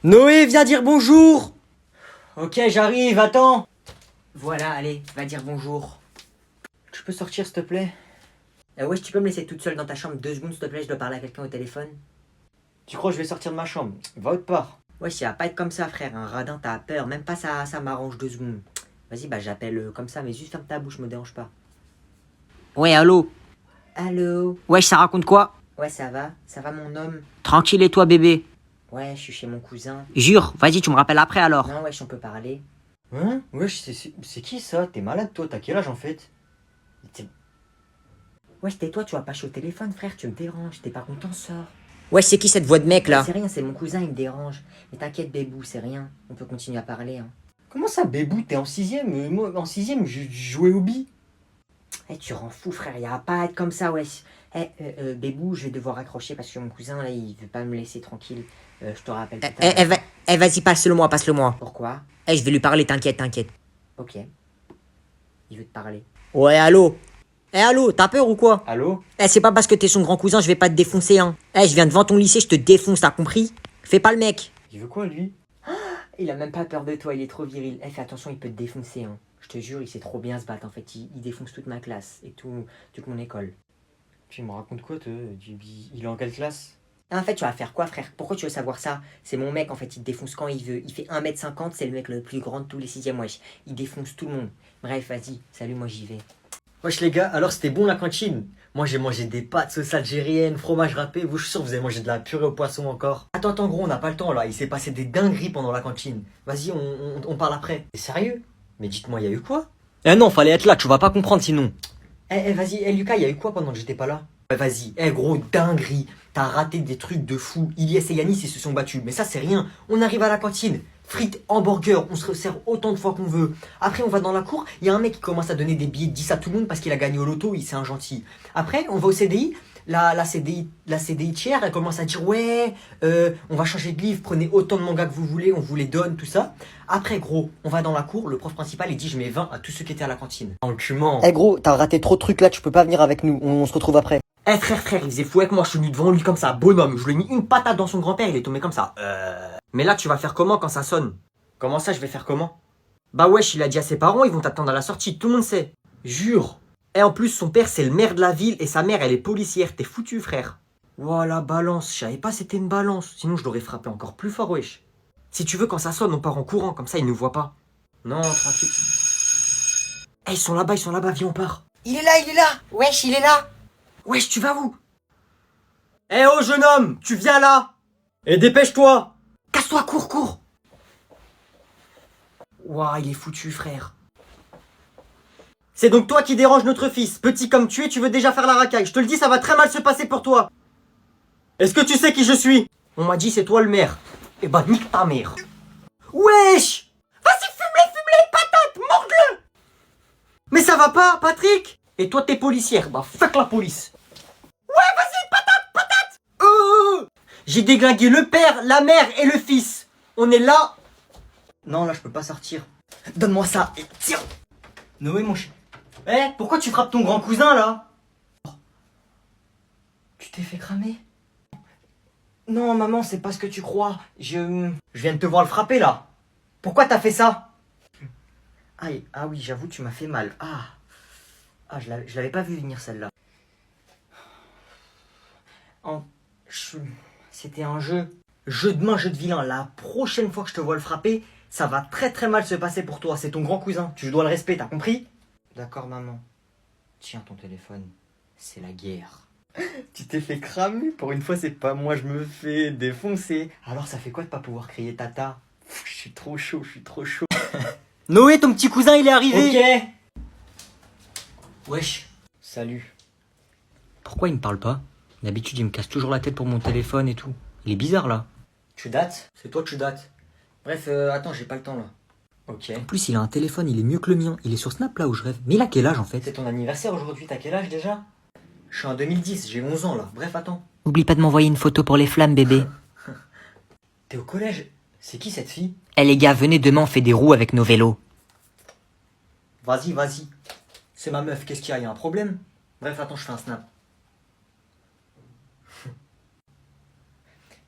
Noé, viens dire bonjour. Ok, j'arrive, attends. Voilà, allez, va dire bonjour. Tu peux sortir, s'il te plaît? Wesh, tu peux me laisser toute seule dans ta chambre 2 secondes, s'il te plaît, je dois parler à quelqu'un au téléphone. Tu crois que je vais sortir de ma chambre? Va autre part. Wesh, ça va pas être comme ça, frère, un radin, t'as peur, même pas ça m'arrange 2 secondes. Vas-y, bah j'appelle comme ça, mais juste ferme ta bouche, me dérange pas. Ouais, allô? Allô? Wesh, ça raconte quoi? Ouais, ça va mon homme? Tranquille et toi, bébé? Ouais, je suis chez mon cousin. Jure, vas-y, tu me rappelles après alors. Non, wesh, on peut parler. Hein? Wesh, c'est qui ça? T'es malade toi? T'as quel âge en fait? Wesh, tais-toi, tu vas pas chez au téléphone, frère, tu me déranges, t'es pas content, sors. Wesh, c'est qui cette voix de mec là? C'est rien, c'est mon cousin, il me dérange. Mais t'inquiète, bébou, c'est rien, on peut continuer à parler, hein. Comment ça, bébou? T'es en sixième? Moi, en sixième, je jouais au bi. Eh, tu rends fou, frère, y a pas à être comme ça, wesh. Bébou, je vais devoir raccrocher parce que mon cousin, là, il veut pas me laisser tranquille. Je te rappelle plus tard. Vas-y, passe-le-moi, passe-le-moi. Pourquoi? Je vais lui parler, t'inquiète, t'inquiète. Ok. Il veut te parler. Ouais, allô? Allô, t'as peur ou quoi? Allô? C'est pas parce que t'es son grand cousin, je vais pas te défoncer, hein. Je viens devant ton lycée, je te défonce, t'as compris? Fais pas le mec. Il veut quoi lui? Il a même pas peur de toi, il est trop viril. Fais attention, il peut te défoncer, hein. Je te jure, il sait trop bien se battre, en fait. Il défonce toute ma classe et toute mon école. Tu me racontes quoi toi? Il est en quelle classe? En fait, tu vas faire quoi, frère? Pourquoi tu veux savoir ça? C'est mon mec, en fait, il te défonce quand il veut. Il fait 1m50, c'est le mec le plus grand de tous les 6e, wesh. Il défonce tout le monde. Bref, vas-y, salut, moi j'y vais. Wesh les gars, alors c'était bon la cantine? Moi j'ai mangé des pâtes sauce algérienne, fromage râpé, vous je suis sûr que vous avez mangé de la purée au poisson encore. Attends gros, on n'a pas le temps là, il s'est passé des dingueries pendant la cantine. Vas-y, on parle après. T'es sérieux? Mais dites-moi, il y a eu quoi? Non, fallait être là, tu vas pas comprendre sinon. Vas-y, Lucas, il y a eu quoi pendant que j'étais pas là? Vas-y, gros, dinguerie, t'as raté des trucs de fou. Ilyes et Yanis ils se sont battus, mais ça c'est rien. On arrive à la cantine, frites, hamburger, on se resserre autant de fois qu'on veut. Après on va dans la cour, il y a un mec qui commence à donner des billets de 10 à tout le monde parce qu'il a gagné au loto, c'est un gentil. Après on va au CDI, la CDI tiers, elle commence à dire ouais, on va changer de livre, prenez autant de mangas que vous voulez, on vous les donne, tout ça. Après gros, on va dans la cour, le prof principal il dit je mets 20 à tous ceux qui étaient à la cantine. Enculement. Gros, t'as raté trop de trucs là, tu peux pas venir avec nous, on se retrouve après. Frère, il faisait fou avec moi, je suis venu devant lui comme ça, bonhomme, je lui ai mis une patate dans son grand-père, il est tombé comme ça. Mais là, tu vas faire comment quand ça sonne? Comment ça, je vais faire comment? Bah wesh, il a dit à ses parents, ils vont t'attendre à la sortie, tout le monde sait. Jure. Et en plus, son père, c'est le maire de la ville et sa mère, elle est policière, t'es foutu, frère. Voilà, balance, je savais pas c'était une balance, sinon je l'aurais frappé encore plus fort, wesh. Si tu veux, quand ça sonne, on part en courant, comme ça, ils nous voient pas. Non, tranquille. Ils sont là-bas, viens, on part. Il est là, wesh, il est là. Wesh, tu vas où? Oh jeune homme, tu viens là. Et dépêche-toi. Casse-toi, cours. Ouah, il est foutu, frère. C'est donc toi qui dérange notre fils. Petit comme tu es, tu veux déjà faire la racaille. Je te le dis, ça va très mal se passer pour toi. Est-ce que tu sais qui je suis? On m'a dit c'est toi le maire. Eh bah nique ta mère. Wesh. Vas-y, fume-les, patate, morde-le. Mais ça va pas, Patrick? Et toi t'es policière, bah fuck la police. Ouais, vas-y, patate. J'ai déglingué le père, la mère et le fils. On est là. Non, là je peux pas sortir. Donne-moi ça et tiens. Noé mon chien. Pourquoi tu frappes ton grand cousin là? Tu t'es fait cramer? Non maman, c'est pas ce que tu crois. Je viens de te voir le frapper là. Pourquoi t'as fait ça? Aïe, ah oui, j'avoue, tu m'as fait mal. Je l'avais pas vu venir celle-là. C'était un jeu. Jeu de main, jeu de vilain. La prochaine fois que je te vois le frapper, ça va très très mal se passer pour toi. C'est ton grand cousin. Tu dois le respecter, t'as compris? D'accord, maman. Tiens ton téléphone. C'est la guerre. Tu t'es fait cramer. Pour une fois, c'est pas moi, je me fais défoncer. Alors, ça fait quoi de pas pouvoir crier tata? Je suis trop chaud. Noé, ton petit cousin, il est arrivé. Ok. Wesh. Salut. Pourquoi il me parle pas? D'habitude, il me casse toujours la tête pour mon téléphone et tout. Il est bizarre là. Tu dates? C'est toi, tu dates. Bref, attends, j'ai pas le temps là. Ok. En plus, il a un téléphone, il est mieux que le mien. Il est sur Snap là où je rêve. Mais il a quel âge en fait? C'est ton anniversaire aujourd'hui, t'as quel âge déjà? Je suis en 2010, j'ai 11 ans là. Bref, attends. Oublie pas de m'envoyer une photo pour les flammes, bébé. T'es au collège? C'est qui cette fille? Les gars, venez demain, on fait des roues avec nos vélos. Vas-y. C'est ma meuf, qu'est-ce qu'il y a? Y a un problème? Bref, attends, je fais un snap.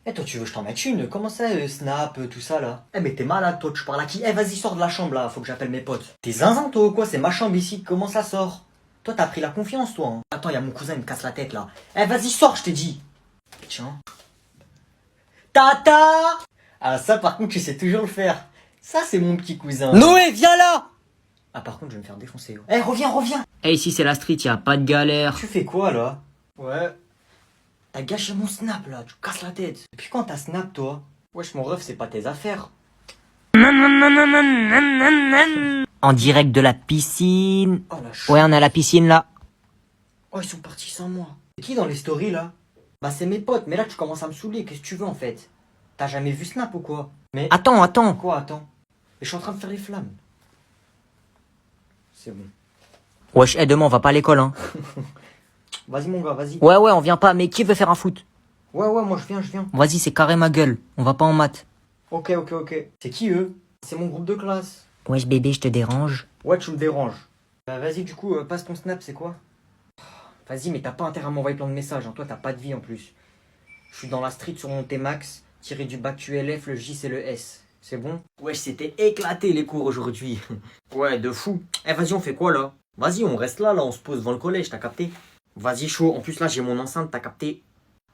Eh, toi, tu veux que je t'en mette une? Comment ça, Snap, tout ça, là? Eh, mais t'es malade, toi, tu parles à qui? Eh, vas-y, sors de la chambre, là, faut que j'appelle mes potes. T'es zinzin, toi, ou quoi? C'est ma chambre ici, comment ça sort? Toi, t'as pris la confiance, toi, hein. Attends, y a mon cousin, il me casse la tête, là. Eh, vas-y, sors, je t'ai dit. Tiens. Tata! Ah, ça, par contre, tu sais toujours le faire. Ça, c'est mon petit cousin. Noé, viens là! Ah, par contre, je vais me faire défoncer. Eh, reviens! Eh, ici c'est la street, y a pas de galère. Tu fais quoi, là? Ouais. T'as gâché mon snap, là, tu casses la tête. Depuis quand t'as snap, toi? Wesh, mon ref, c'est pas tes affaires. En direct de la piscine. Oh, la Ouais, on est à la piscine là. Oh, ils sont partis sans moi. C'est qui dans les stories, là? Bah, c'est mes potes, mais là, tu commences à me saouler. Qu'est-ce que tu veux, en fait? T'as jamais vu snap ou quoi? Mais. Attends. Quoi, attends? Mais je suis en train de faire les flammes. C'est bon. Wesh, demain on va pas à l'école, hein. Vas-y, mon gars, vas-y. Ouais, on vient pas, mais qui veut faire un foot? Ouais, moi, je viens. Vas-y, c'est carré ma gueule. On va pas en maths. Ok. C'est qui, eux? C'est mon groupe de classe. Wesh, bébé, je te dérange. Ouais, tu me déranges. Bah, vas-y, du coup, passe ton snap, c'est quoi? Vas-y, mais t'as pas intérêt à m'envoyer plein de messages, hein. Toi, t'as pas de vie en plus. Je suis dans la street sur mon T-Max, tiré du bac QLF, le J, c'est le S. C'est bon? Wesh, c'était éclaté les cours aujourd'hui. Ouais, de fou. Eh, vas-y, on fait quoi là? Vas-y, on reste là, on se pose devant le collège, t'as capté? Vas-y, chaud. En plus, là, j'ai mon enceinte, t'as capté?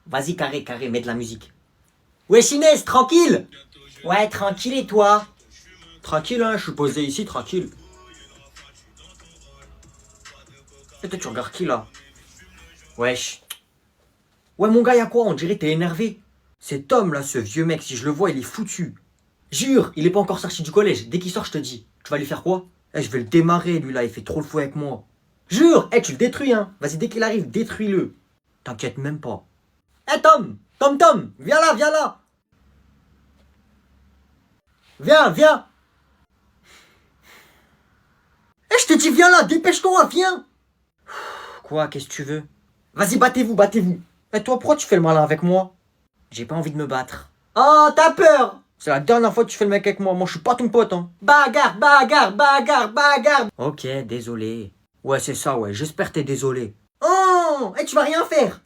Vas-y, carré, mets de la musique. Wesh, Inès, tranquille? Ouais, tranquille, et toi? Tranquille, hein, je suis posé ici, tranquille. Et toi, tu regardes qui là? Wesh. Ouais, mon gars, y'a quoi? On dirait que t'es énervé. Cet homme là, ce vieux mec, si je le vois, il est foutu. Jure, il est pas encore sorti du collège. Dès qu'il sort, je te dis. Tu vas lui faire quoi? Eh, je vais le démarrer, lui là, il fait trop le fou avec moi. Jure, tu le détruis, hein. Vas-y, dès qu'il arrive, détruis-le. T'inquiète même pas. Tom, viens là. Viens. Je te dis, viens là, dépêche-toi, viens. Quoi, qu'est-ce que tu veux? Vas-y, battez-vous. Et toi, pourquoi tu fais le malin avec moi? J'ai pas envie de me battre. Oh, t'as peur? C'est la dernière fois que tu fais le mec avec moi. Moi, je suis pas ton pote, hein. Bagarre. Ok, désolé. Ouais, c'est ça, ouais. J'espère que t'es désolé. Oh, tu vas rien faire.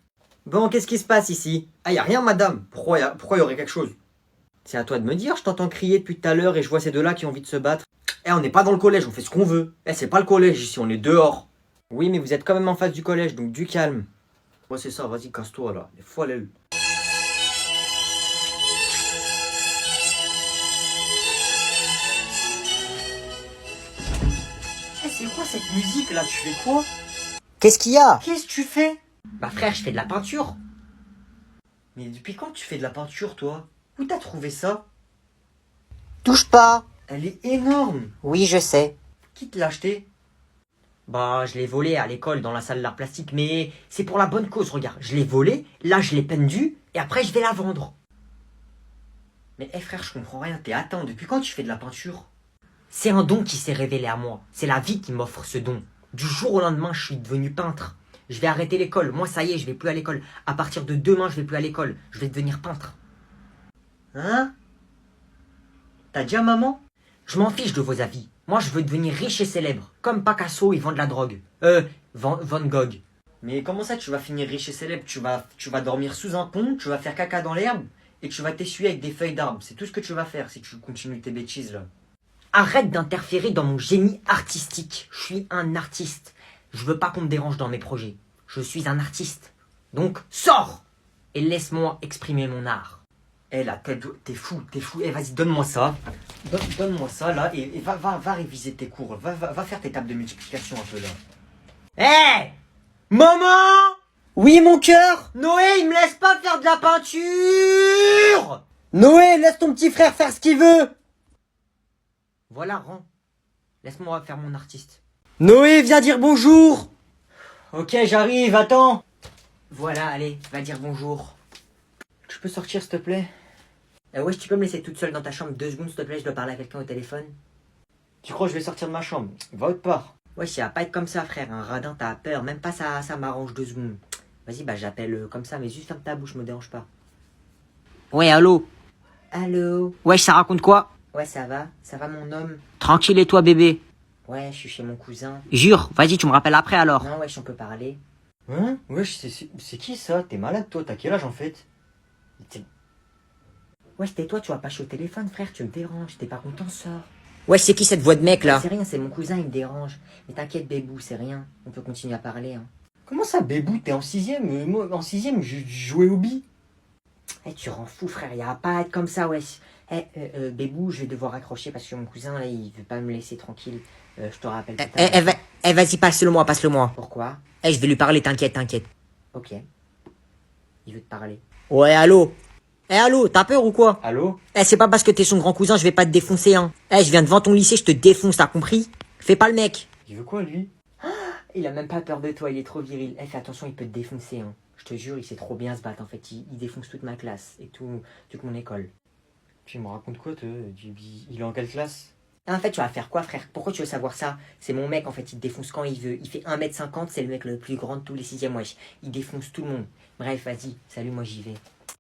Bon, qu'est-ce qui se passe ici? Ah, y a rien, madame. Pourquoi y aurait quelque chose? C'est à toi de me dire. Je t'entends crier depuis tout à l'heure et je vois ces deux-là qui ont envie de se battre. On n'est pas dans le collège, on fait ce qu'on veut. C'est pas le collège ici, on est dehors. Oui, mais vous êtes quand même en face du collège, donc du calme. Ouais, c'est ça, vas-y, casse-toi là. Les fois, l'aile. C'est quoi cette musique là? Tu fais quoi? Qu'est-ce qu'il y a? Qu'est-ce que tu fais? Bah frère, je fais de la peinture. Mais depuis quand tu fais de la peinture, toi? Où t'as trouvé ça? Touche pas. Elle est énorme. Oui, je sais. Qui te l'a acheté? Bah, je l'ai volé à l'école dans la salle d'art plastique, mais c'est pour la bonne cause, regarde. Je l'ai volé, là je l'ai pendu, et après je vais la vendre. Mais frère, je comprends rien. Attends, depuis quand tu fais de la peinture? C'est un don qui s'est révélé à moi. C'est la vie qui m'offre ce don. Du jour au lendemain, je suis devenu peintre. Je vais arrêter l'école. Moi, ça y est, je vais plus à l'école. À partir de demain, je vais plus à l'école. Je vais devenir peintre. Hein? T'as dit à maman? Je m'en fiche de vos avis. Moi, je veux devenir riche et célèbre. Comme Picasso, il vend de la drogue. Van Gogh. Mais comment ça, tu vas finir riche et célèbre? Tu vas dormir sous un pont, tu vas faire caca dans l'herbe, et tu vas t'essuyer avec des feuilles d'arbre. C'est tout ce que tu vas faire si tu continues tes bêtises, là. Arrête d'interférer dans mon génie artistique. Je suis un artiste. Je veux pas qu'on me dérange dans mes projets. Je suis un artiste. Donc, sors et laisse-moi exprimer mon art. Là, t'es fou. Vas-y, donne-moi ça. Donne-moi ça, là, et va réviser tes cours. Va faire tes tables de multiplication un peu, là. Maman! Oui, mon cœur? Noé, il me laisse pas faire de la peinture! Noé, laisse ton petit frère faire ce qu'il veut! Voilà, rends. Laisse-moi faire mon artiste. Noé, viens dire bonjour! Ok, j'arrive, attends. Voilà, allez, va dire bonjour. Tu peux sortir, s'il te plaît? Ouais, tu peux me laisser toute seule dans ta chambre 2 secondes, s'il te plaît, je dois parler à quelqu'un au téléphone. Tu crois que je vais sortir de ma chambre? Va autre part. Ouais, ça va pas être comme ça, frère. Un radin, t'as peur. Même pas ça m'arrange 2 secondes. Vas-y, bah j'appelle comme ça, mais juste ferme ta bouche, me dérange pas. Ouais, allô? Allô? Ouais, ça raconte quoi? Ouais, ça va mon homme. Tranquille et toi, bébé? Ouais, je suis chez mon cousin. Jure, vas-y, tu me rappelles après alors. Non, wesh, on peut parler. Hein? Wesh, c'est qui ça? T'es malade, toi? T'as quel âge en fait? Wesh, tais-toi, tu vas pas chier au téléphone, frère, tu me déranges, t'es pas content, sors. Wesh, c'est qui cette voix de mec là? C'est rien, c'est mon cousin, il me dérange. Mais t'inquiète, bébou, c'est rien. On peut continuer à parler, hein. Comment ça, bébou, t'es en sixième? Moi, en sixième, je jouais au billes. Eh, tu rends fou, frère, y a pas à être comme ça, wesh. Eh, bébou, je vais devoir accrocher parce que mon cousin, là, il veut pas me laisser tranquille. Je te rappelle plus tard. Vas-y, passe-le moi, passe-le moi. Pourquoi? Eh, je vais lui parler, t'inquiète, t'inquiète. Ok. Il veut te parler. Ouais, allô? Eh, allô, t'as peur ou quoi? Allô? Eh, c'est pas parce que t'es son grand cousin, je vais pas te défoncer, hein. Eh, je viens devant ton lycée, je te défonce, t'as compris? Fais pas le mec. Il veut quoi, lui? Il a même pas peur de toi, il est trop viril. Eh, fais attention, il peut te défoncer, hein. Je te jure, il sait trop bien se battre, en fait. Il défonce toute ma classe et toute mon école. Tu me racontes quoi, toi? Il est en quelle classe? Ah, en fait, tu vas faire quoi, frère? Pourquoi tu veux savoir ça? C'est mon mec, en fait, il te défonce quand il veut. Il fait 1m50, c'est le mec le plus grand de tous les sixièmes, wesh. Il défonce tout le monde. Bref, vas-y, salut, moi j'y vais.